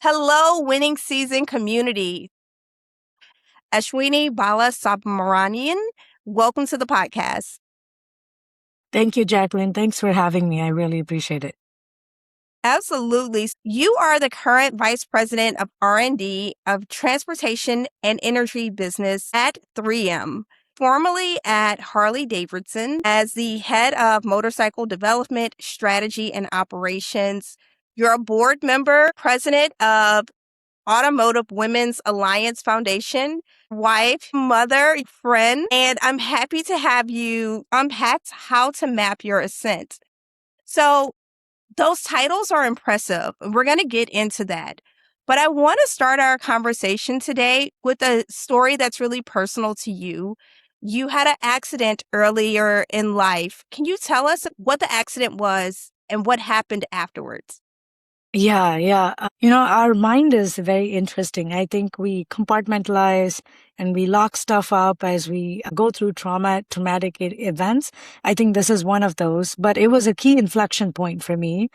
Hello, winning season community. Ashwini Balasubramanian, welcome to the podcast. Thank you, Jacqueline. Thanks for having me. I really appreciate it. Absolutely. You are the current Vice President of R&D of Transportation and Energy Business at 3M, formerly at Harley Davidson as the Head of Motorcycle Development, Strategy, and Operations. You're a board member, president of Automotive Women's Alliance Foundation, wife, mother, friend, and I'm happy to have you unpack how to map your ascent. So, those titles are impressive. We're going to get into that. But I want to start our conversation today with a story that's really personal to you. You had an accident earlier in life. Can you tell us what the accident was and what happened afterwards? Yeah. Our mind is very interesting. I think we compartmentalize and we lock stuff up as we go through traumatic events. I think this is one of those, but it was a key inflection point for me.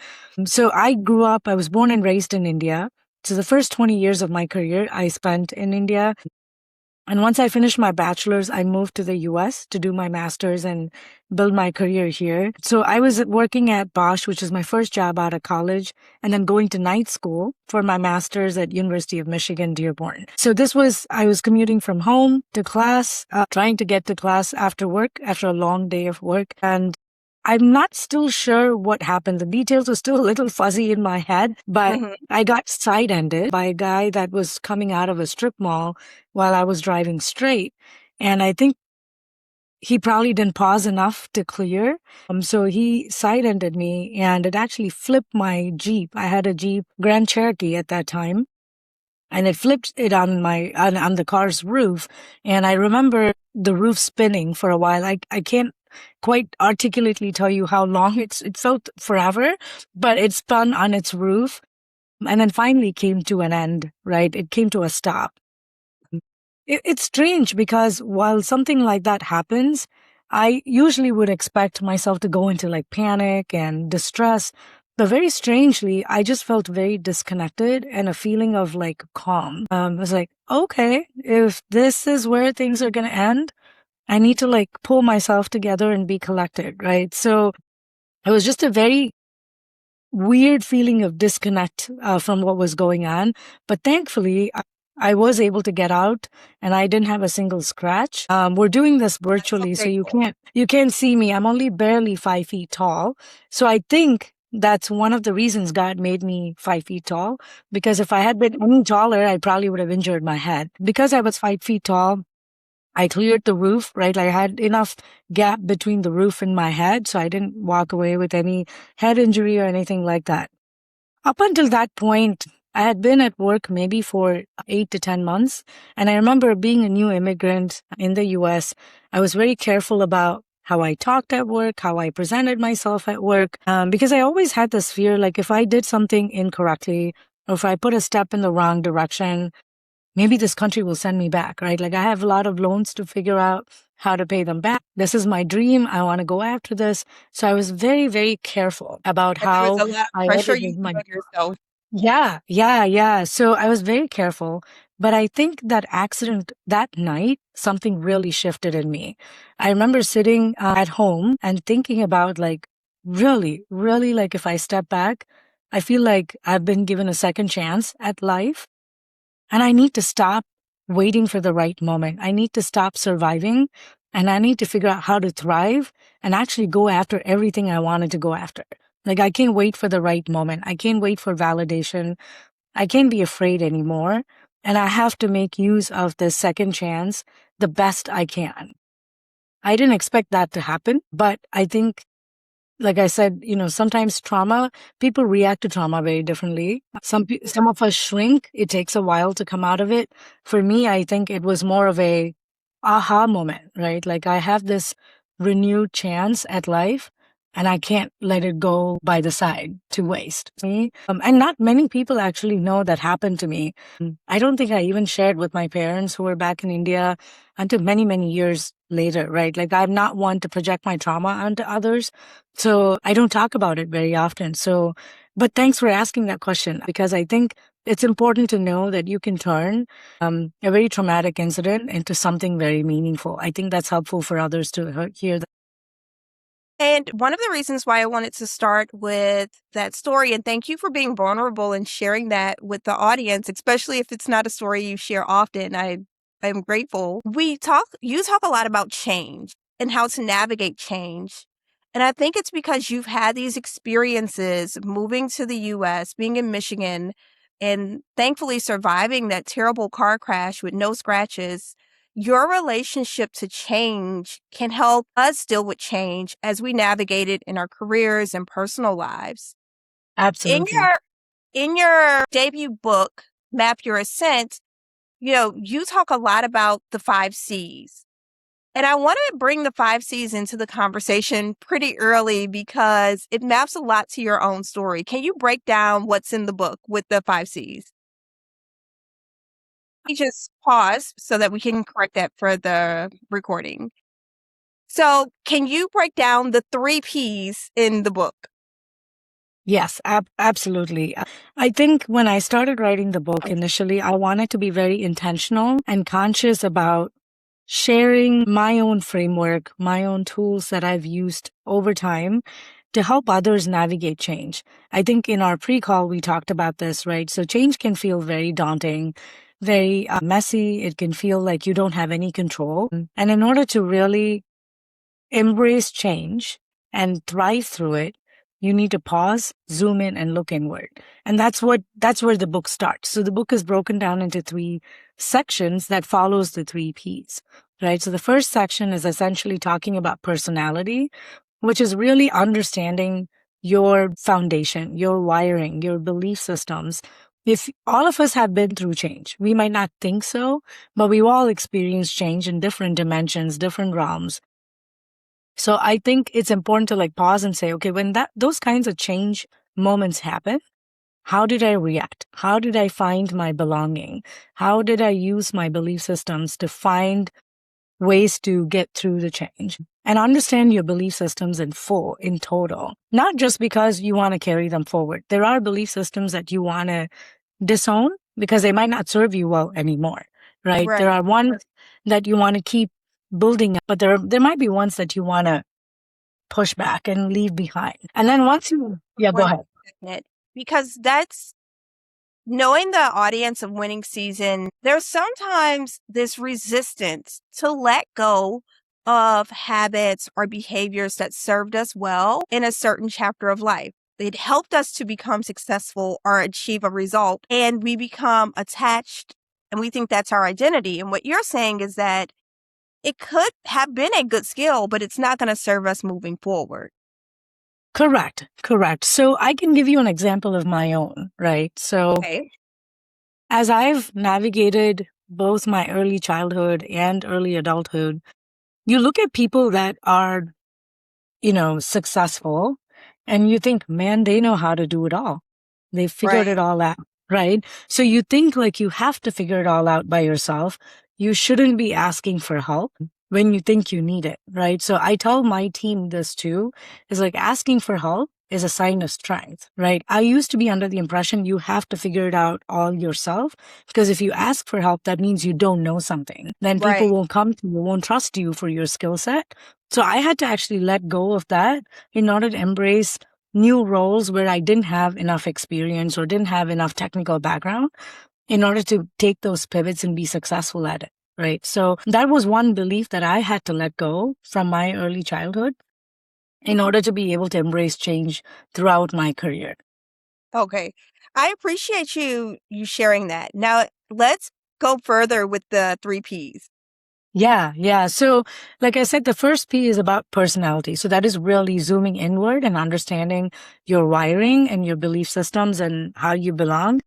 So I was born and raised in India. So the first 20 years of my career I spent in India. And once I finished my bachelor's, I moved to the US to do my master's and build my career here. So I was working at Bosch, which is my first job out of college, and then going to night school for my master's at University of Michigan, Dearborn. So I was commuting from home to class, trying to get to class after work, after a long day of work. And I'm not still sure what happened. The details are still a little fuzzy in my head, but I got side-ended by a guy that was coming out of a strip mall while I was driving straight. And I think he probably didn't pause enough to clear. So he side-ended me and it actually flipped my Jeep. I had a Jeep Grand Cherokee at that time. And it flipped it on the car's roof. And I remember the roof spinning for a while. I can't quite articulately tell you how long it felt forever, but it spun on its roof and then finally came to an end, right? It came to a stop. It's strange because while something like that happens, I usually would expect myself to go into like panic and distress. But very strangely, I just felt very disconnected and a feeling of like calm. I was like, okay, if this is where things are going to end, I need to like pull myself together and be collected, right? So it was just a very weird feeling of disconnect from what was going on. But thankfully, I was able to get out and I didn't have a single scratch. We're doing this virtually, so you can't see me. I'm only barely 5 feet tall. So I think that's one of the reasons God made me 5 feet tall, because if I had been any taller, I probably would have injured my head. Because I was 5 feet tall, I cleared the roof, right? I had enough gap between the roof and my head, so I didn't walk away with any head injury or anything like that. Up until that point, I had been at work maybe for 8 to 10 months. And I remember being a new immigrant in the US, I was very careful about how I talked at work, how I presented myself at work, because I always had this fear, like if I did something incorrectly, or if I put a step in the wrong direction, maybe this country will send me back, right? Like I have a lot of loans to figure out how to pay them back. This is my dream. I want to go after this. So I was very, very careful about how There was a lot of pressure you put on yourself. Yeah. So I was very careful. But I think that accident that night, something really shifted in me. I remember sitting at home and thinking about like, really, like if I step back, I feel like I've been given a second chance at life. And I need to stop waiting for the right moment. I need to stop surviving and I need to figure out how to thrive and actually go after everything I wanted to go after. Like I can't wait for the right moment. I can't wait for validation. I can't be afraid anymore. And I have to make use of this second chance the best I can. I didn't expect that to happen, but I think, like I said, sometimes people react to trauma very differently. Some of us shrink. It takes a while to come out of it. For me, I think it was more of a aha moment, right? Like I have this renewed chance at life and I can't let it go by the side to waste. And not many people actually know that happened to me. I don't think I even shared with my parents who were back in India until many, many years later, right? Like I'm not one to project my trauma onto others. So I don't talk about it very often. But thanks for asking that question, because I think it's important to know that you can turn a very traumatic incident into something very meaningful. I think that's helpful for others to hear that. And one of the reasons why I wanted to start with that story, and thank you for being vulnerable and sharing that with the audience, especially if it's not a story you share often. I'm grateful. You talk a lot about change and how to navigate change. And I think it's because you've had these experiences moving to the US, being in Michigan, and thankfully surviving that terrible car crash with no scratches. Your relationship to change can help us deal with change as we navigate it in our careers and personal lives. In Absolutely. your debut book, Map Your Ascent, you talk a lot about the 5 C's. And I want to bring the 5 C's into the conversation pretty early because it maps a lot to your own story. Can you break down what's in the book with the 5 C's? Let me just pause so that we can correct that for the recording. So, can you break down the 3 P's in the book? Yes, absolutely. I think when I started writing the book initially, I wanted to be very intentional and conscious about sharing my own framework, my own tools that I've used over time to help others navigate change. I think in our pre-call, we talked about this, right? So change can feel very daunting, very messy. It can feel like you don't have any control. And in order to really embrace change and thrive through it, you need to pause, zoom in, and look inward. And that's where the book starts. So the book is broken down into 3 sections that follows the 3 P's, right? So the first section is essentially talking about personality, which is really understanding your foundation, your wiring, your belief systems. If all of us have been through change, we might not think so, but we've all experienced change in different dimensions, different realms. So I think it's important to like pause and say, okay, when those kinds of change moments happen, how did I react? How did I find my belonging? How did I use my belief systems to find ways to get through the change? And understand your belief systems in full, in total, not just because you want to carry them forward. There are belief systems that you want to disown because they might not serve you well anymore, right? There Right. are ones that you want to keep building up, but there might be ones that you want to push back and leave behind. And then once you, yeah, go One ahead. second, because that's knowing the audience of Winning Season, there's sometimes this resistance to let go of habits or behaviors that served us well in a certain chapter of life. It helped us to become successful or achieve a result, and we become attached and we think that's our identity. And what you're saying is that it could have been a good skill, but it's not going to serve us moving forward. Correct, correct. So I can give you an example of my own, right? So Okay. as I've navigated both my early childhood and early adulthood, you look at people that are, successful and you think, man, they know how to do it all. They figured Right. it all out, right? So you think like you have to figure it all out by yourself. You shouldn't be asking for help when you think you need it, right? So I tell my team this too, is like asking for help is a sign of strength, right? I used to be under the impression you have to figure it out all yourself because if you ask for help, that means you don't know something. Then people Right. won't come to you, won't trust you for your skill set. So I had to actually let go of that in order to embrace new roles where I didn't have enough experience or didn't have enough technical background in order to take those pivots and be successful at it. Right. So that was one belief that I had to let go from my early childhood in order to be able to embrace change throughout my career. Okay. I appreciate you sharing that. Now, let's go further with the 3 P's. Yeah, yeah. So, like I said, the first P is about personality. So that is really zooming inward and understanding your wiring and your belief systems and how you belong.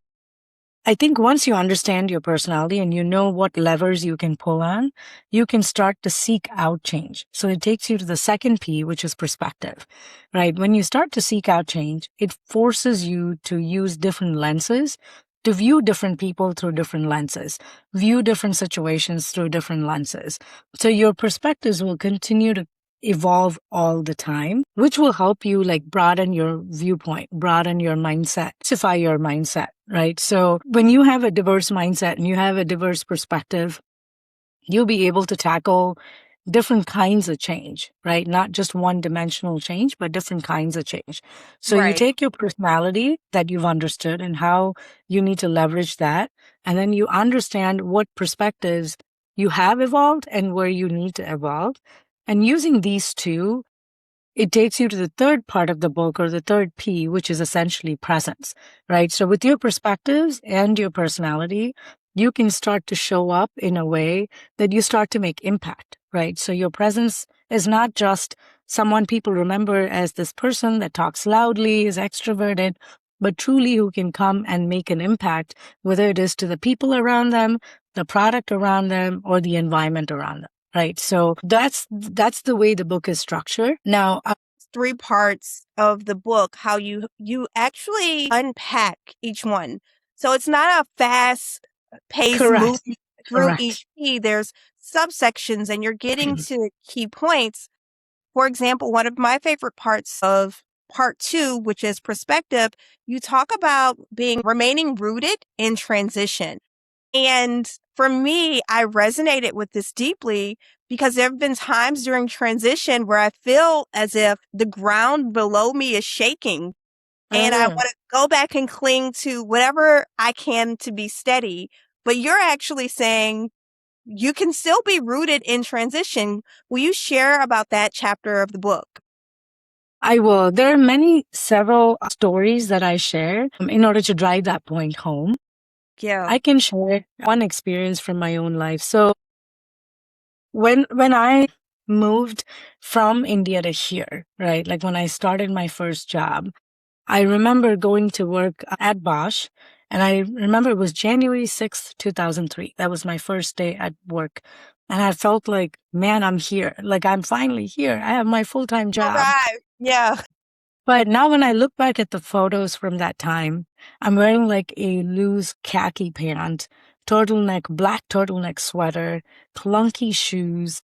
I think once you understand your personality and you know what levers you can pull on, you can start to seek out change. So it takes you to the second P, which is perspective, right? When you start to seek out change, it forces you to use different lenses, to view different people through different lenses, view different situations through different lenses. So your perspectives will continue to evolve all the time, which will help you like broaden your viewpoint, broaden your mindset, diversify your mindset, right? So when you have a diverse mindset and you have a diverse perspective, you'll be able to tackle different kinds of change, right? Not just one dimensional change, but different kinds of change. So you Right. take your personality that you've understood and how you need to leverage that. And then you understand what perspectives you have evolved and where you need to evolve. And using these two, it takes you to the third part of the book or the third P, which is essentially presence, right? So with your perspectives and your personality, you can start to show up in a way that you start to make impact, right? So your presence is not just someone people remember as this person that talks loudly, is extroverted, but truly who can come and make an impact, whether it is to the people around them, the product around them, or the environment around them. Right. So that's the way the book is structured. Now, Three parts of the book, how you actually unpack each one. So it's not a fast paced correct. movie through Correct. each key. There's subsections and you're getting to key points. For example, one of my favorite parts of part 2, which is perspective, you talk about remaining rooted in transition. And for me, I resonated with this deeply because there have been times during transition where I feel as if the ground below me is shaking and I want to go back and cling to whatever I can to be steady. But you're actually saying you can still be rooted in transition. Will you share about that chapter of the book? I will. There are several stories that I share in order to drive that point home. Yeah. I can share one experience from my own life. So when I moved from India to here, right? Like when I started my first job, I remember going to work at Bosch, and I remember it was January 6th, 2003. That was my first day at work. And I felt like, man, I'm here. Like I'm finally here. I have my full-time All job. right. Yeah. But now when I look back at the photos from that time, I'm wearing like a loose khaki pant, black turtleneck sweater, clunky shoes.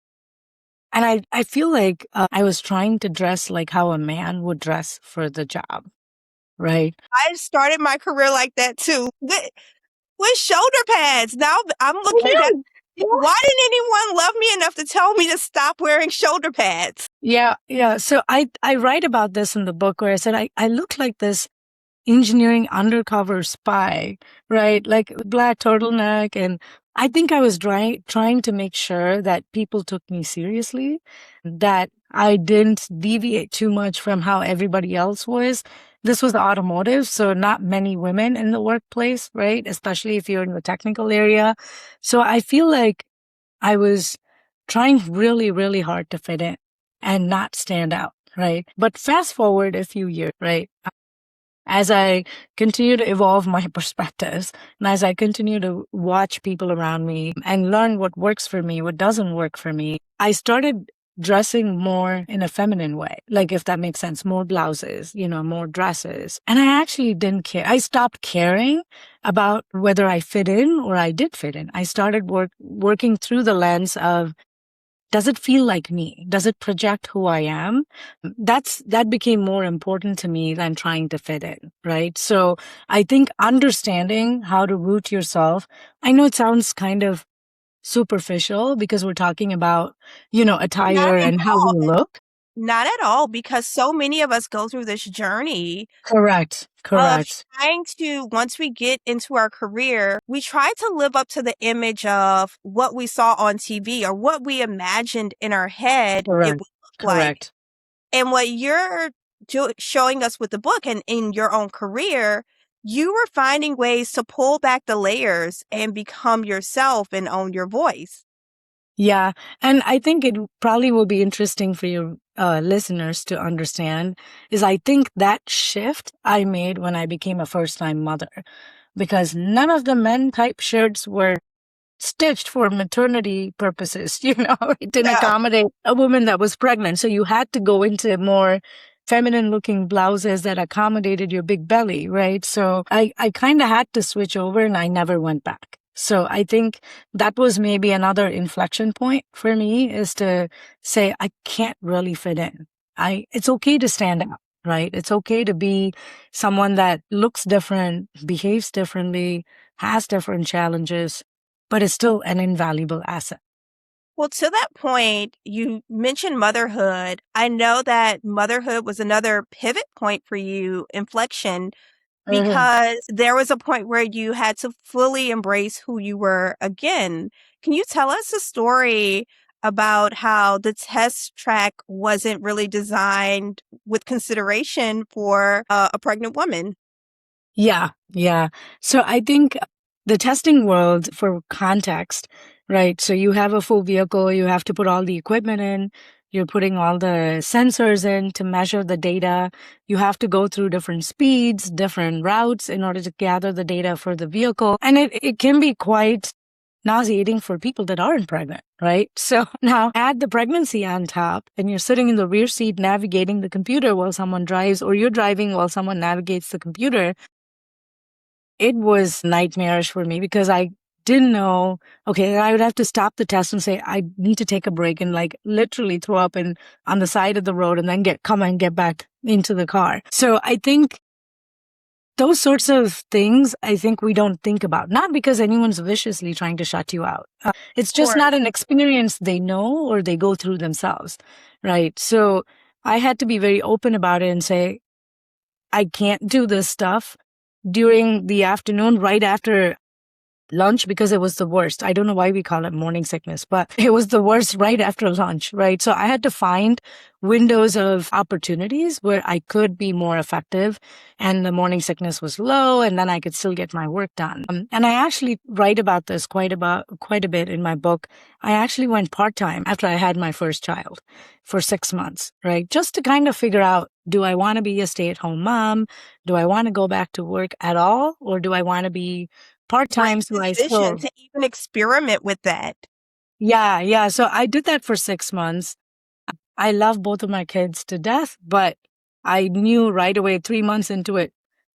And I feel like I was trying to dress like how a man would dress for the job, right? I started my career like that too. With shoulder pads. Now I'm looking back. Yeah. Why didn't anyone love me enough to tell me to stop wearing shoulder pads? Yeah, yeah. So I write about this in the book where I said I look like this engineering undercover spy, right? Like black turtleneck. And I think I was trying to make sure that people took me seriously, that I didn't deviate too much from how everybody else was. This was automotive, so not many women in the workplace, right? Especially if you're in the technical area. So I feel like I was trying really, really hard to fit in and not stand out, right? But fast forward a few years, right? As I continue to evolve my perspectives and as I continue to watch people around me and learn what works for me, what doesn't work for me, I started dressing more in a feminine way. Like, if that makes sense, more blouses, more dresses. And I actually didn't care. I stopped caring about whether I fit in or I did fit in. I started working through the lens of, does it feel like me? Does it project who I am? That became more important to me than trying to fit in, right? So I think understanding how to root yourself, I know it sounds kind of superficial because we're talking about, Not attire at and how we all. look. Not at all, because so many of us go through this journey Correct. of Correct. trying to, once we get into our career, we try to live up to the image of what we saw on TV or what we imagined in our head it Correct. would look like. Correct. And what you're showing us with the book and in your own career, you were finding ways to pull back the layers and become yourself and own your voice. Yeah. And I think it probably will be interesting for your listeners to understand is I think that shift I made when I became a first time mother, because none of the men type shirts were stitched for maternity purposes, it didn't Yeah. accommodate a woman that was pregnant. So you had to go into more feminine looking blouses that accommodated your big belly, right? So I kind of had to switch over and I never went back. So I think that was maybe another inflection point for me, is to say, I can't really fit in. It's okay to stand out, right? It's okay to be someone that looks different, behaves differently, has different challenges, but is still an invaluable asset. Well, to that point, you mentioned motherhood. I know that motherhood was another pivot point for you, inflection, Mhm. because there was a point where you had to fully embrace who you were again. Can you tell us a story about how the test track wasn't really designed with consideration for a pregnant woman? Yeah, yeah. So I think the testing world, for context, right? So you have a full vehicle, you have to put all the equipment in, you're putting all the sensors in to measure the data. You have to go through different speeds, different routes in order to gather the data for the vehicle. And it can be quite nauseating for people that aren't pregnant, right? So now add the pregnancy on top, and you're sitting in the rear seat navigating the computer while someone drives, or you're driving while someone navigates the computer. It was nightmarish for me because I didn't know. Okay, I would have to stop the test and say, I need to take a break, and like literally throw up on the side of the road, and then come and get back into the car. So I think those sorts of things, I think we don't think about, not because anyone's viciously trying to shut you out. It's Of just not course. an experience they know or they go through themselves. Right. So I had to be very open about it and say, I can't do this stuff during the afternoon, right after lunch, because it was the worst. I don't know why we call it morning sickness, but it was the worst right after lunch, right? So I had to find windows of opportunities where I could be more effective, and the morning sickness was low, and then I could still get my work done. And I actually write about this quite a bit in my book. I actually went part-time after I had my first child for 6 months, right? Just to kind of figure out, do I want to be a stay-at-home mom? Do I want to go back to work at all? Or do I want to be Brave part-time, so I decision still. to even experiment with that. Yeah, yeah. So I did that for 6 months. I love both of my kids to death, but I knew right away, 3 months into it,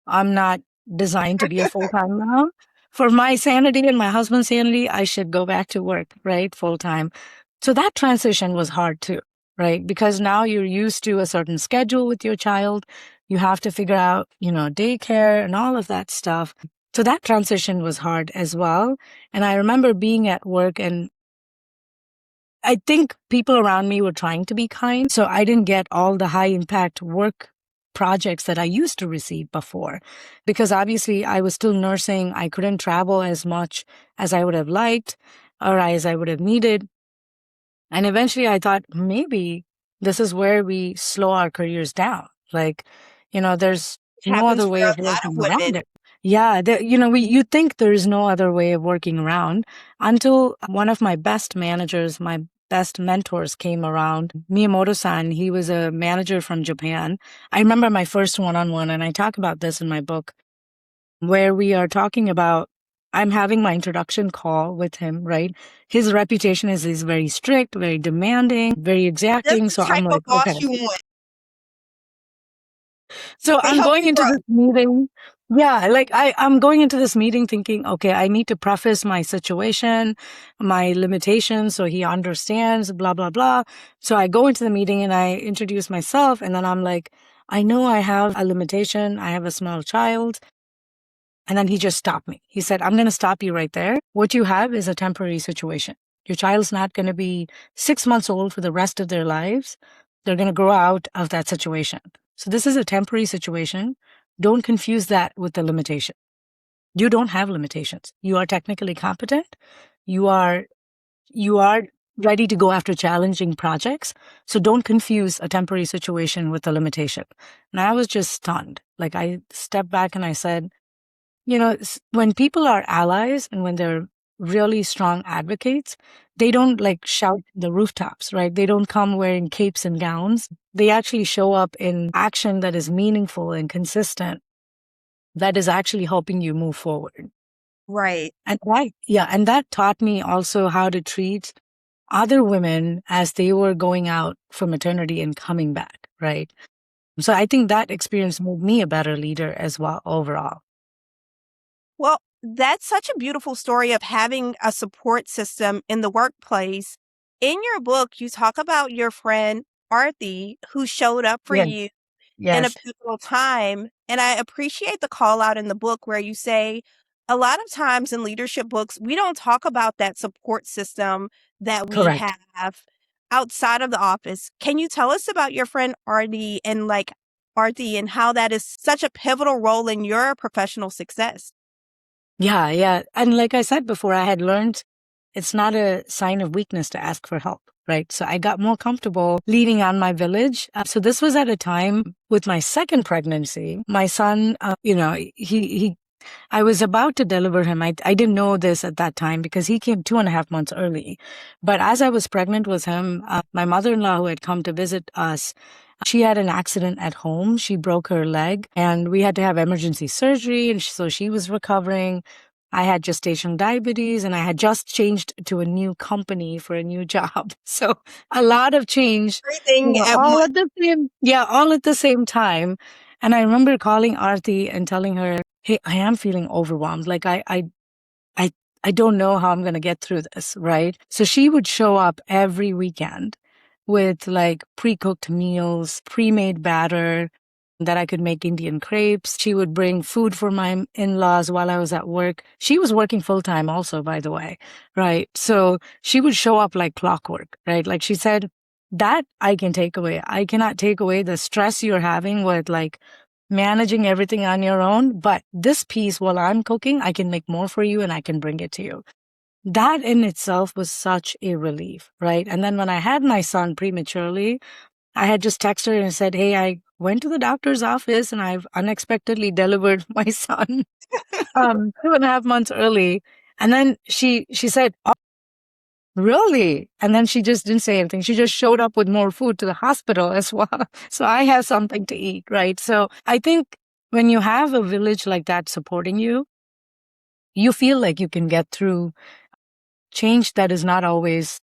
I'm not designed to be a full-time mom. For my sanity and my husband's sanity, I should go back to work, right? Full-time. So that transition was hard too, right? Because now you're used to a certain schedule with your child. You have to figure out, daycare and all of that stuff. So that transition was hard as well. And I remember being at work, and I think people around me were trying to be kind. So I didn't get all the high impact work projects that I used to receive before, because obviously I was still nursing. I couldn't travel as much as I would have liked or as I would have needed. And eventually I thought, maybe this is where we slow our careers down. Like, there's no Happens other for way of a lot of working around women. it. Yeah, you think there is no other way of working around, until one of my best managers, my best mentors came around. Miyamoto-san, he was a manager from Japan. I remember my first one-on-one, and I talk about this in my book, where we are talking about, I'm having my introduction call with him, right? His reputation is he's very strict, very demanding, very That's exacting. the So I'm type of like, boss okay. you want So to I'm help going you into grow. this meeting. Yeah, like I'm going into this meeting thinking, okay, I need to preface my situation, my limitations, so he understands, blah, blah, blah. So I go into the meeting and I introduce myself, and then I'm like, I know I have a limitation. I have a small child. And then he just stopped me. He said, I'm going to stop you right there. What you have is a temporary situation. Your child's not going to be 6 months old for the rest of their lives. They're going to grow out of that situation. So this is a temporary situation. Don't confuse that with the limitation. You don't have limitations. You are technically competent. You are ready to go after challenging projects. So don't confuse a temporary situation with a limitation. And I was just stunned. Like, I stepped back and I said, when people are allies and when they're really strong advocates, they don't like shout the rooftops, right? They don't come wearing capes and gowns. They actually show up in action that is meaningful and consistent, that is actually helping you move forward. Right. And that taught me also how to treat other women as they were going out for maternity and coming back, right? So I think that experience made me a better leader as well overall. Well, That's such a beautiful story of having a support system in the workplace. In your book, you talk about your friend Artie, who showed up for Yeah. you in a Yes. pivotal time. And I appreciate the call out in the book where you say a lot of times in leadership books, we don't talk about that support system that we Correct. have outside of the office. Can you tell us about your friend Artie and Artie and how that is such a pivotal role in your professional success? Yeah, yeah. And like I said before, I had learned it's not a sign of weakness to ask for help, right? So I got more comfortable leaning on my village. So this was at a time with my second pregnancy. My son, I was about to deliver him. I didn't know this at that time because he came 2.5 months early. But as I was pregnant with him, my mother-in-law who had come to visit us, she had an accident at home. She broke her leg and we had to have emergency surgery. And so she was recovering. I had gestational diabetes and I had just changed to a new company for a new job. So a lot of change, Everything at all once. at the same, yeah, all at the same time. And I remember calling Arti and telling her, hey, I am feeling overwhelmed. Like I, I don't know how I'm going to get through this. Right. So she would show up every weekend with like pre-cooked meals, pre-made batter that I could make Indian crepes. She would bring food for my in-laws while I was at work. She was working full time also, by the way. Right. So she would show up like clockwork. Right. Like she said, that I can take away. I cannot take away the stress you're having with like managing everything on your own. But this piece while I'm cooking, I can make more for you and I can bring it to you. That in itself was such a relief, right? And then when I had my son prematurely, I had just texted her and said, hey, I went to the doctor's office and I've unexpectedly delivered my son 2.5 months early. And then she said, oh, really? And then she just didn't say anything. She just showed up with more food to the hospital as well. So I have something to eat, right? So I think when you have a village like that supporting you, you feel like you can get through change that is not always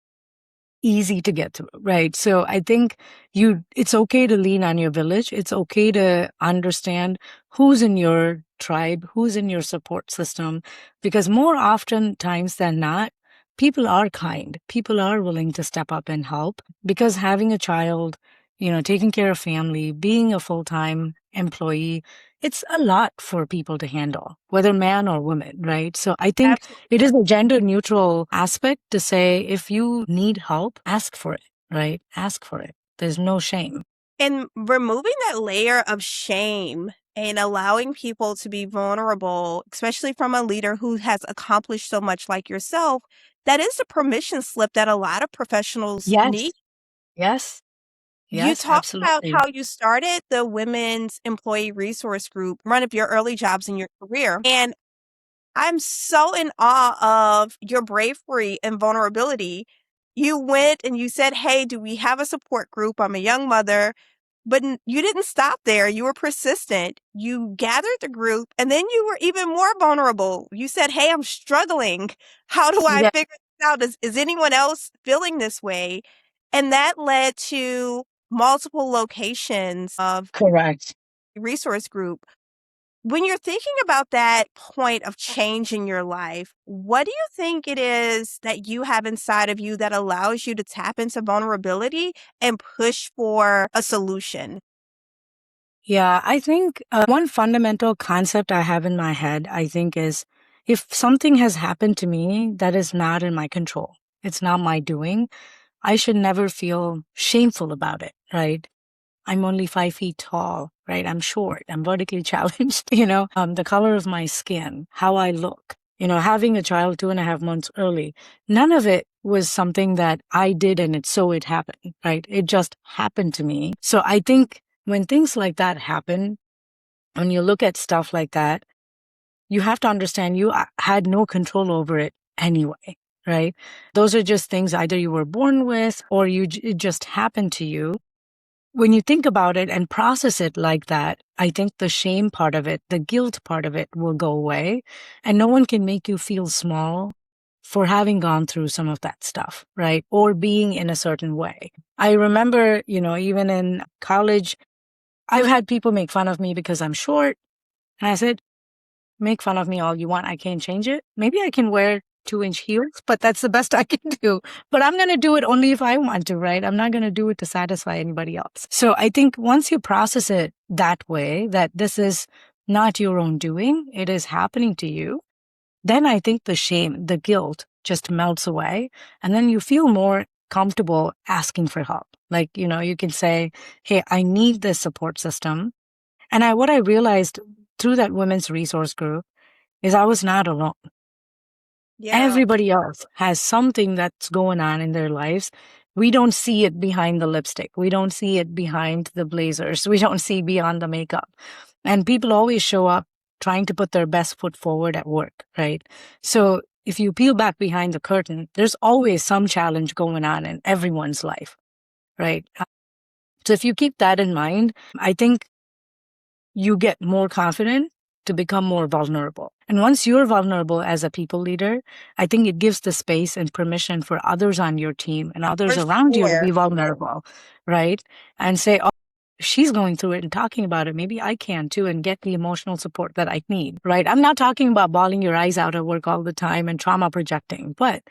easy to get through, right? So I think it's okay to lean on your village. It's okay to understand who's in your tribe, who's in your support system, because more often times than not, people are kind. People are willing to step up and help because having a child, taking care of family, being a full-time employee, it's a lot for people to handle, whether man or woman, right? So I think Absolutely. it is a gender neutral aspect to say if you need help, ask for it, right? Ask for it. There's no shame. And removing that layer of shame and allowing people to be vulnerable, especially from a leader who has accomplished so much like yourself, that is a permission slip that a lot of professionals Yes, need. yes, You yes, talked about absolutely. how you started the Women's Employee Resource Group, one of your early jobs in your career. And I'm so in awe of your bravery and vulnerability. You went and you said, hey, do we have a support group? I'm a young mother. But you didn't stop there. You were persistent. You gathered the group and then you were even more vulnerable. You said, hey, I'm struggling. How do I Yeah, figure this out? Is anyone else feeling this way? And that led to multiple locations of correct. resource group. When you're thinking about that point of change in your life, what do you think it is that you have inside of you that allows you to tap into vulnerability and push for a solution? Yeah, I think one fundamental concept I have in my head, I think, is if something has happened to me that is not in my control, it's not my doing, I should never feel shameful about it, right? I'm only 5 feet tall, right? I'm short. I'm vertically challenged, the color of my skin, how I look, having a child 2.5 months early. None of it was something that I did and it happened, right? It just happened to me. So I think when things like that happen, when you look at stuff like that, you have to understand you had no control over it anyway, right? Those are just things either you were born with or it just happened to you. When you think about it and process it like that, I think the shame part of it, the guilt part of it will go away. And no one can make you feel small for having gone through some of that stuff, right? Or being in a certain way. I remember, even in college, I've had people make fun of me because I'm short. And I said, make fun of me all you want. I can't change it. Maybe I can wear 2-inch heels, but that's the best I can do. But I'm going to do it only if I want to, right? I'm not going to do it to satisfy anybody else. So I think once you process it that way, that this is not your own doing, it is happening to you, then I think the shame, the guilt just melts away. And then you feel more comfortable asking for help. Like, you can say, hey, I need this support system. And what I realized through that women's resource group is I was not alone. Yeah. Everybody else has something that's going on in their lives. We don't see it behind the lipstick. We don't see it behind the blazers. We don't see beyond the makeup. And people always show up trying to put their best foot forward at work, right? So if you peel back behind the curtain, there's always some challenge going on in everyone's life, right? So if you keep that in mind, I think you get more confident to become more vulnerable. And once you're vulnerable as a people leader, I think it gives the space and permission for others on your team and others For around you to sure. be vulnerable, right? And say, oh, she's going through it and talking about it. Maybe I can too, and get the emotional support that I need, right? I'm not talking about bawling your eyes out at work all the time and trauma projecting, but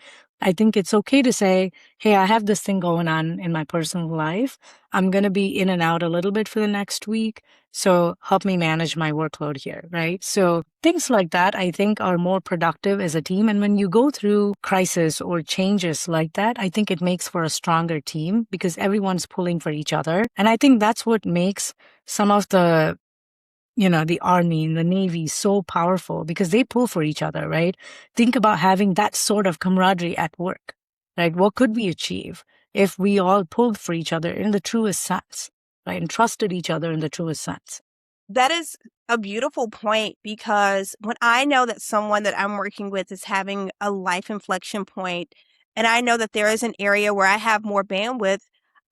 I think it's okay to say, hey, I have this thing going on in my personal life. I'm going to be in and out a little bit for the next week. So help me manage my workload here, right? So things like that, I think, are more productive as a team. And when you go through crisis or changes like that, I think it makes for a stronger team because everyone's pulling for each other. And I think that's what makes some of the the Army and the Navy so powerful because they pull for each other, right? Think about having that sort of camaraderie at work, right? What could we achieve if we all pulled for each other in the truest sense, right? And trusted each other in the truest sense. That is a beautiful point because when I know that someone that I'm working with is having a life inflection point, and I know that there is an area where I have more bandwidth,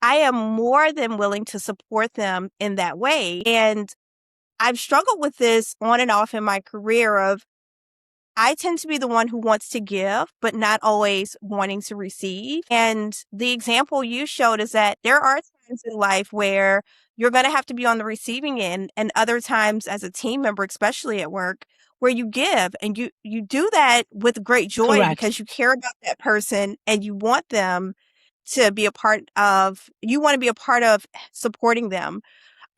I am more than willing to support them in that way. And I've struggled with this on and off in my career of I tend to be the one who wants to give, but not always wanting to receive. And the example you showed is that there are times in life where you're going to have to be on the receiving end, and other times as a team member, especially at work, where you give and you do that with great joy Correct. because you care about that person and you want them to be a part of, you want to be a part of supporting them.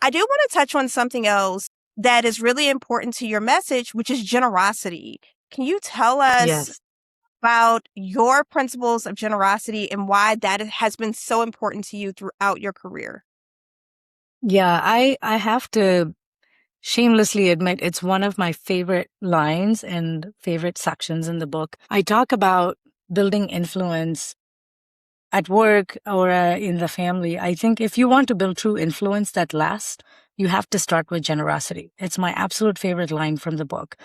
I do want to touch on something else that is really important to your message, which is generosity. Can you tell us Yes. about your principles of generosity and why that has been so important to you throughout your career? Yeah, I have to shamelessly admit it's one of my favorite lines and favorite sections in the book. I talk about building influence at work or in the family. I think if you want to build true influence that lasts, you have to start with generosity. It's my absolute favorite line from the book.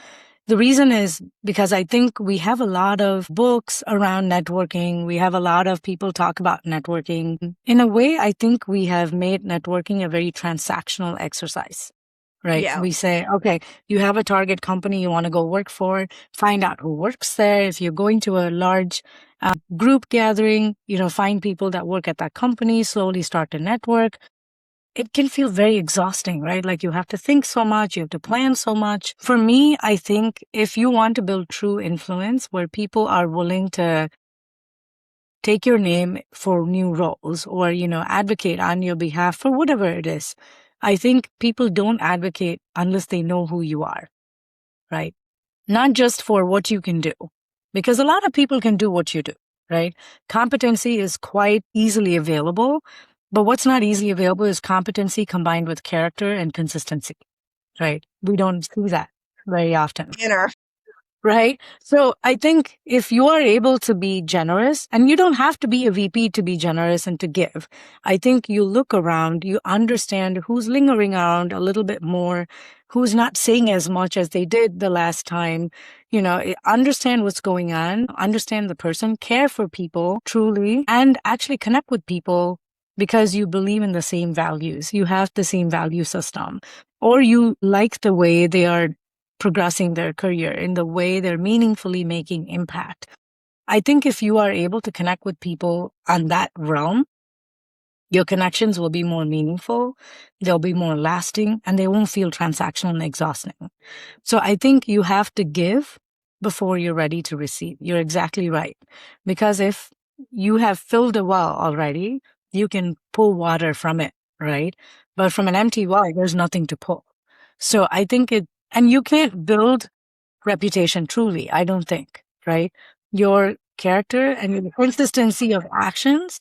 The reason is because I think we have a lot of books around networking. We have a lot of people talk about networking. In a way, I think we have made networking a very transactional exercise. Right. Yeah. We say, okay, you have a target company you want to go work for, find out who works there. If you're going to a large group gathering, find people that work at that company, slowly start to network. It can feel very exhausting, right? Like you have to think so much, you have to plan so much. For me, I think if you want to build true influence where people are willing to take your name for new roles or, advocate on your behalf for whatever it is, I think people don't advocate unless they know who you are, right? Not just for what you can do, because a lot of people can do what you do, right? Competency is quite easily available, but what's not easily available is competency combined with character and consistency, right? We don't see that very often. Dinner. Right? So I think if you are able to be generous, and you don't have to be a VP to be generous and to give, I think you look around, you understand who's lingering around a little bit more, who's not saying as much as they did the last time, understand what's going on, understand the person, care for people truly, and actually connect with people because you believe in the same values. You have the same value system, or you like the way they are progressing their career, in the way they're meaningfully making impact. I think if you are able to connect with people on that realm, Your connections will be more meaningful, they'll be more lasting, and they won't feel transactional and exhausting. So I think you have to give before you're ready to receive. You're exactly right. Because if you have filled a well already, you can pull water from it, right? But from an empty well, there's nothing to pull. So I think and you can't build reputation truly, I don't think, right? Your character and your consistency of actions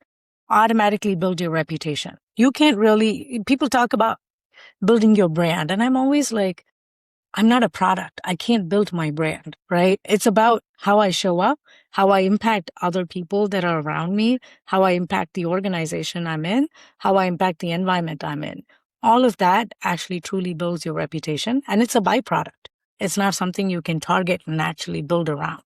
automatically build your reputation. You can't really, people talk about building your brand. And I'm always like, I'm not a product. I can't build my brand, right? It's about how I show up, how I impact other people that are around me, how I impact the organization I'm in, how I impact the environment I'm in. All of that actually truly builds your reputation, and it's a byproduct. It's not something you can target and actually build around.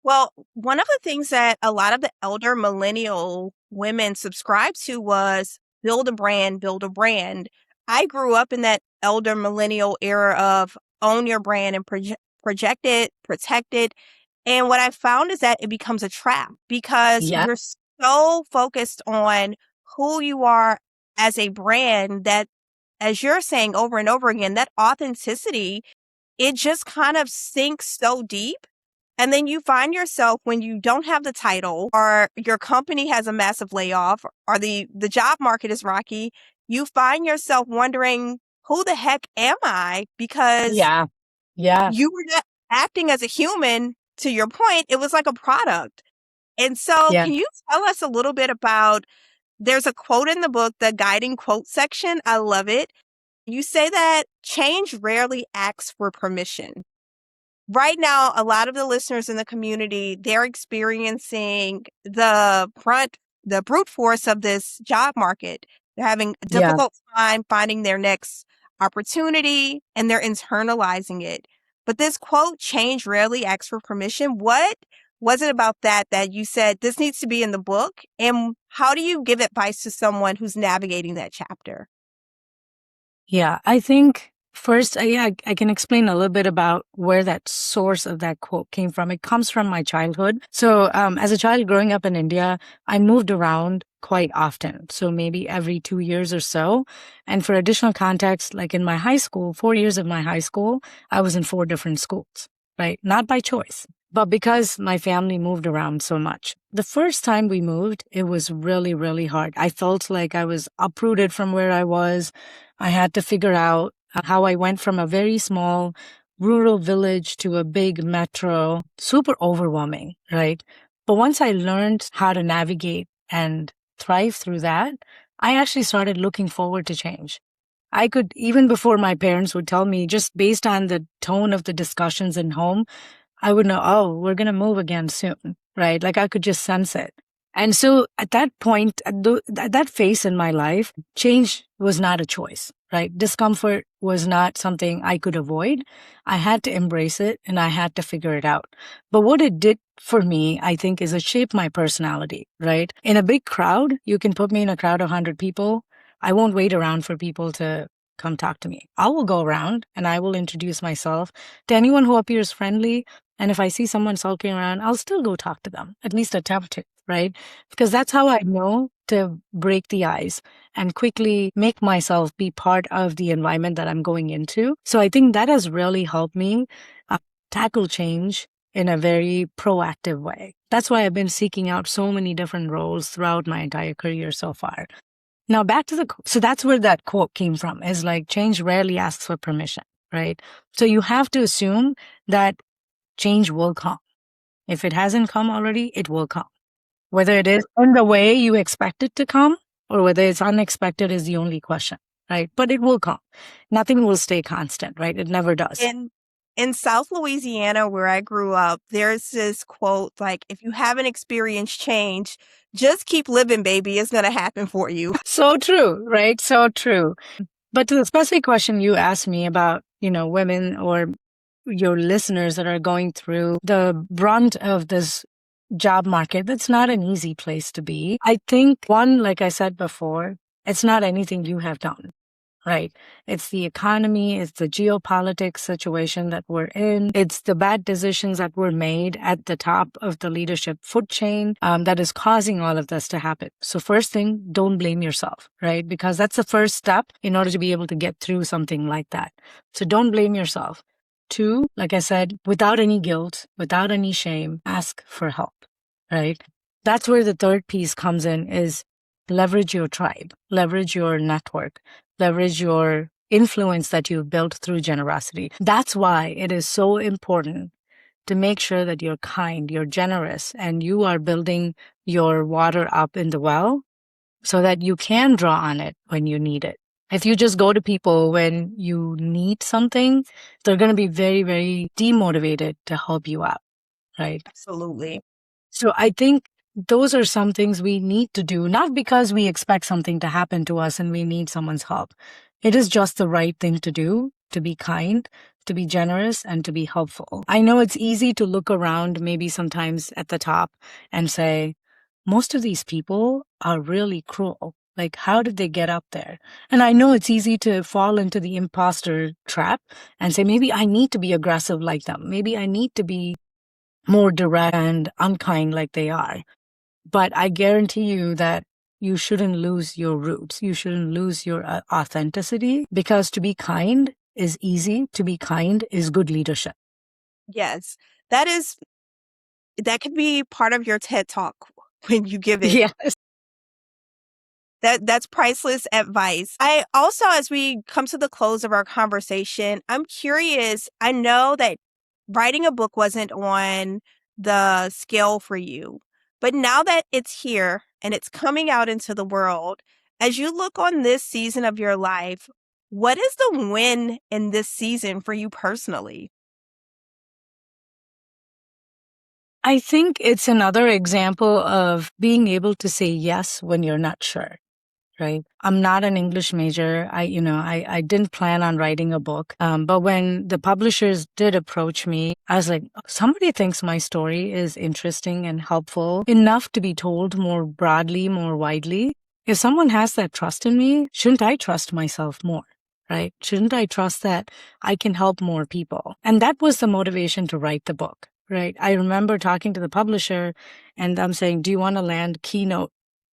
Well, one of the things that a lot of the elder millennial women subscribed to was build a brand, build a brand. I grew up in that elder millennial era of own your brand and project it, protect it. And what I found is that it becomes a trap because Yeah. you're so focused on who you are as a brand that, as you're saying over and over again, that authenticity, it just kind of sinks so deep. And then you find yourself when you don't have the title or your company has a massive layoff or the job market is rocky, you find yourself wondering, who the heck am I? Because Yeah. Yeah. you were not acting as a human. To your point, it was like a product. And so Yeah. can you tell us a little bit about, there's a quote in the book, the guiding quote section. I love it. You say that change rarely asks for permission. Right now, a lot of the listeners in the community, they're experiencing the brute force of this job market. They're having a Yeah. difficult time finding their next opportunity and they're internalizing it. But this quote, change rarely asks for permission. What was it about that you said this needs to be in the book? And how do you give advice to someone who's navigating that chapter? Yeah, I think first, I can explain a little bit about where that source of that quote came from. It comes from my childhood. So, as a child growing up in India, I moved around quite often. So maybe every 2 years or so. And for additional context, like in my high school, 4 years of my high school, I was in four different schools, right? Not by choice, but because my family moved around so much. The first time we moved, it was really, really hard. I felt like I was uprooted from where I was. I had to figure out how I went from a very small rural village to a big metro. Super overwhelming, right? But once I learned how to navigate and thrive through that, I actually started looking forward to change. I could, even before my parents would tell me, just based on the tone of the discussions in home, I would know, oh, we're going to move again soon, right? Like I could just sense it. And so at that point, at that phase in my life, change was not a choice, right? Discomfort was not something I could avoid. I had to embrace it and I had to figure it out. But what it did for me, I think, is it shaped my personality, right? In a big crowd, you can put me in a crowd of 100 people. I won't wait around for people to come talk to me. I will go around and I will introduce myself to anyone who appears friendly. And if I see someone sulking around, I'll still go talk to them, at least attempt to, right? Because that's how I know to break the ice and quickly make myself be part of the environment that I'm going into. So I think that has really helped me tackle change in a very proactive way. That's why I've been seeking out so many different roles throughout my entire career so far. Now back to so that's where that quote came from, is like change rarely asks for permission, right? So you have to assume that change will come. If it hasn't come already, it will come. Whether it is in the way you expect it to come or whether it's unexpected is the only question, right? But it will come. Nothing will stay constant, right? It never does. In South Louisiana, where I grew up, there's this quote like, if you haven't experienced change, just keep living, baby. It's going to happen for you. So true, right? So true. But to the specific question you asked me about, women or your listeners that are going through the brunt of this job market, that's not an easy place to be. I think one, like I said before, it's not anything you have done. right? It's the economy, it's the geopolitics situation that we're in, it's the bad decisions that were made at the top of the leadership food chain that is causing all of this to happen. So first thing, don't blame yourself, right? Because that's the first step in order to be able to get through something like that. So don't blame yourself. Two, like I said, without any guilt, without any shame, ask for help, right? That's where the third piece comes in is leverage your tribe, leverage your network, leverage your influence that you've built through generosity. That's why it is so important to make sure that you're kind, you're generous, and you are building your water up in the well so that you can draw on it when you need it. If you just go to people when you need something, they're going to be very, very demotivated to help you out, right? Absolutely. So I think those are some things we need to do, not because we expect something to happen to us and we need someone's help. It is just the right thing to do, to be kind, to be generous, and to be helpful. I know it's easy to look around maybe sometimes at the top and say, most of these people are really cruel. Like, how did they get up there? And I know it's easy to fall into the imposter trap and say, maybe I need to be aggressive like them. Maybe I need to be more direct and unkind like they are. But I guarantee you that you shouldn't lose your roots. You shouldn't lose your authenticity, because to be kind is easy. To be kind is good leadership. Yes. That could be part of your TED Talk when you give it. Yes. That's priceless advice. I also, as we come to the close of our conversation, I'm curious. I know that writing a book wasn't on the scale for you, but now that it's here and it's coming out into the world, as you look on this season of your life, what is the win in this season for you personally? I think it's another example of being able to say yes when you're not sure. Right. I'm not an English major. I didn't plan on writing a book. But when the publishers did approach me, I was like, somebody thinks my story is interesting and helpful enough to be told more broadly, more widely. If someone has that trust in me, shouldn't I trust myself more? Right? Shouldn't I trust that I can help more people? And that was the motivation to write the book. Right. I remember talking to the publisher and I'm saying, do you want to land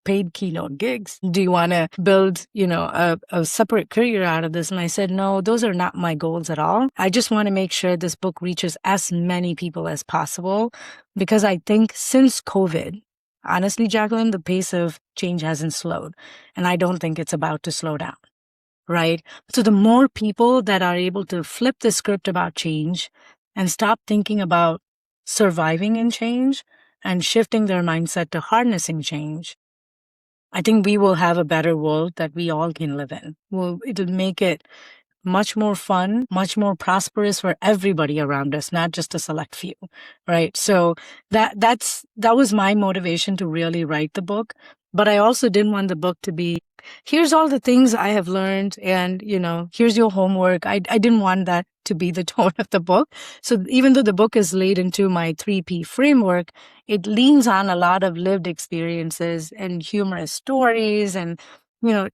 paid keynote gigs? Do you want to build, a separate career out of this? And I said, no, those are not my goals at all. I just want to make sure this book reaches as many people as possible, because I think since COVID, honestly, Jacqueline, the pace of change hasn't slowed, and I don't think it's about to slow down. Right? So the more people that are able to flip the script about change and stop thinking about surviving in change and shifting their mindset to harnessing change, I think we will have a better world that we all can live in. It'll make it much more fun, much more prosperous for everybody around us, not just a select few, right? So that was my motivation to really write the book. But I also didn't want the book to be, here's all the things I have learned and, here's your homework. I didn't want that to be the tone of the book. So even though the book is laid into my 3P framework, it leans on a lot of lived experiences and humorous stories and,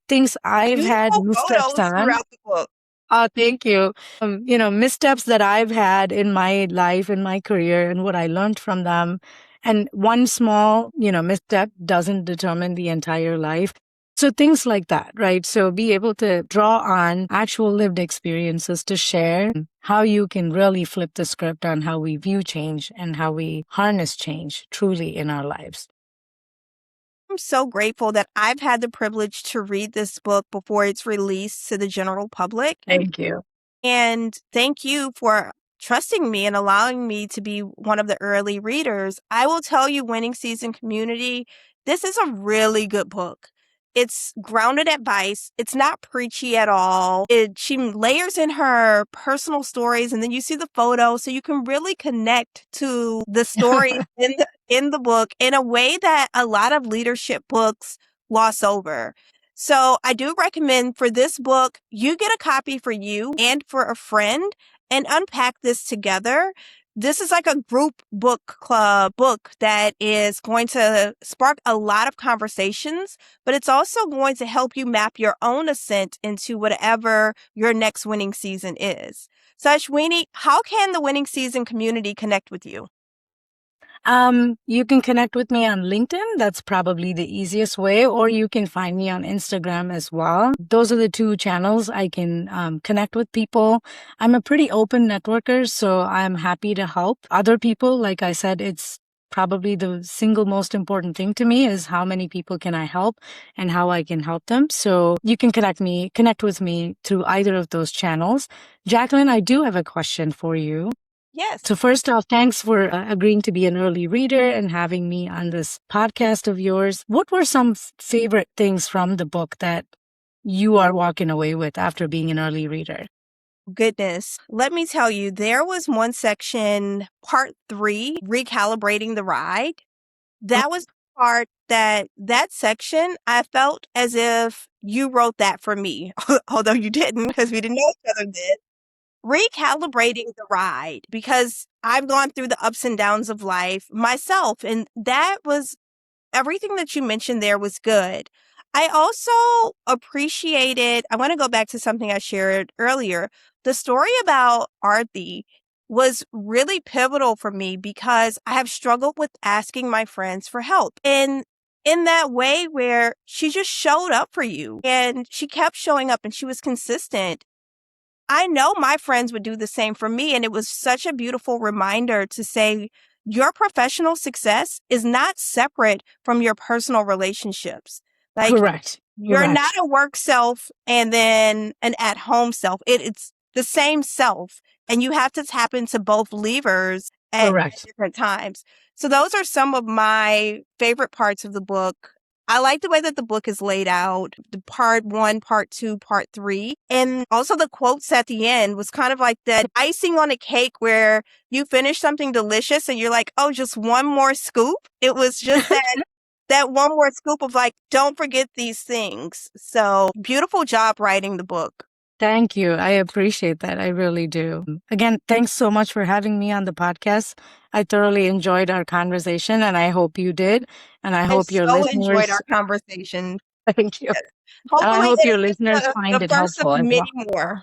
things I've had Beautiful missteps photos on. throughout the book. Oh, thank you. Missteps that I've had in my life, in my career, and what I learned from them. And one small, misstep doesn't determine the entire life. So things like that, right? So be able to draw on actual lived experiences to share how you can really flip the script on how we view change and how we harness change truly in our lives. I'm so grateful that I've had the privilege to read this book before it's released to the general public. Thank you. And thank you for trusting me and allowing me to be one of the early readers. I will tell you, Winning Season community, this is a really good book. It's grounded advice. It's not preachy at all. She layers in her personal stories, and then you see the photos, so you can really connect to the stories in the book in a way that a lot of leadership books gloss over. So I do recommend for this book, you get a copy for you and for a friend and unpack this together, This is like a group book club book that is going to spark a lot of conversations, but it's also going to help you map your own ascent into whatever your next winning season is. So, Ashwini, how can the winning season community connect with you? You can connect with me on LinkedIn. That's probably the easiest way, or you can find me on Instagram as well. Those are the two channels I can connect with people. I'm a pretty open networker, so I'm happy to help other people. Like I said, it's probably the single most important thing to me is how many people can I help and how I can help them. So you can connect with me through either of those channels. Jacqueline, I do have a question for you. Yes. So first off, thanks for agreeing to be an early reader and having me on this podcast of yours. What were some favorite things from the book that you are walking away with after being an early reader? Goodness. Let me tell you, there was one section, part 3, recalibrating the ride. That was the part that section, I felt as if you wrote that for me, although you didn't because we didn't know each other then. Recalibrating the ride because I've gone through the ups and downs of life myself. And that was everything that you mentioned there was good. I also appreciated, I want to go back to something I shared earlier. The story about Artie was really pivotal for me because I have struggled with asking my friends for help. And in that way where she just showed up for you and she kept showing up and she was consistent. I know my friends would do the same for me. And it was such a beautiful reminder to say, your professional success is not separate from your personal relationships. Like, Correct. you're not Correct. a work self and then an at home self. It's the same self. And you have to tap into both levers at Correct. different times. So those are some of my favorite parts of the book. I like the way that the book is laid out, the part 1, part 2, part 3. And also the quotes at the end was kind of like that icing on a cake where you finish something delicious and you're like, oh, just one more scoop. It was just that one more scoop of like, don't forget these things. So beautiful job writing the book. Thank you. I appreciate that. I really do. Again, thanks so much for having me on the podcast. I thoroughly enjoyed our conversation and I hope you did. And I I hope your so enjoyed listeners, our conversation. thank you. And I Hopefully hope it your is just listeners the find it first of helpful as well. many more.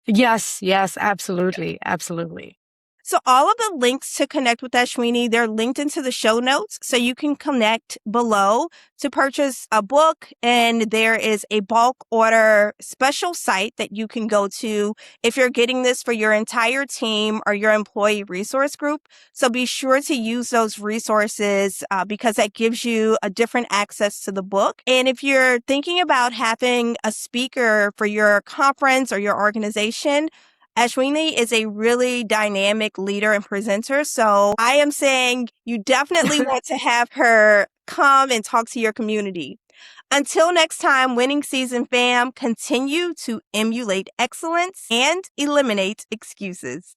Yes, yes, absolutely. Absolutely. So all of the links to connect with Ashwini, they're linked into the show notes. So you can connect below to purchase a book. And there is a bulk order special site that you can go to if you're getting this for your entire team or your employee resource group. So be sure to use those resources because that gives you a different access to the book. And if you're thinking about having a speaker for your conference or your organization, Ashwini is a really dynamic leader and presenter. So I am saying you definitely want to have her come and talk to your community. Until next time, Winning Season fam, continue to emulate excellence and eliminate excuses.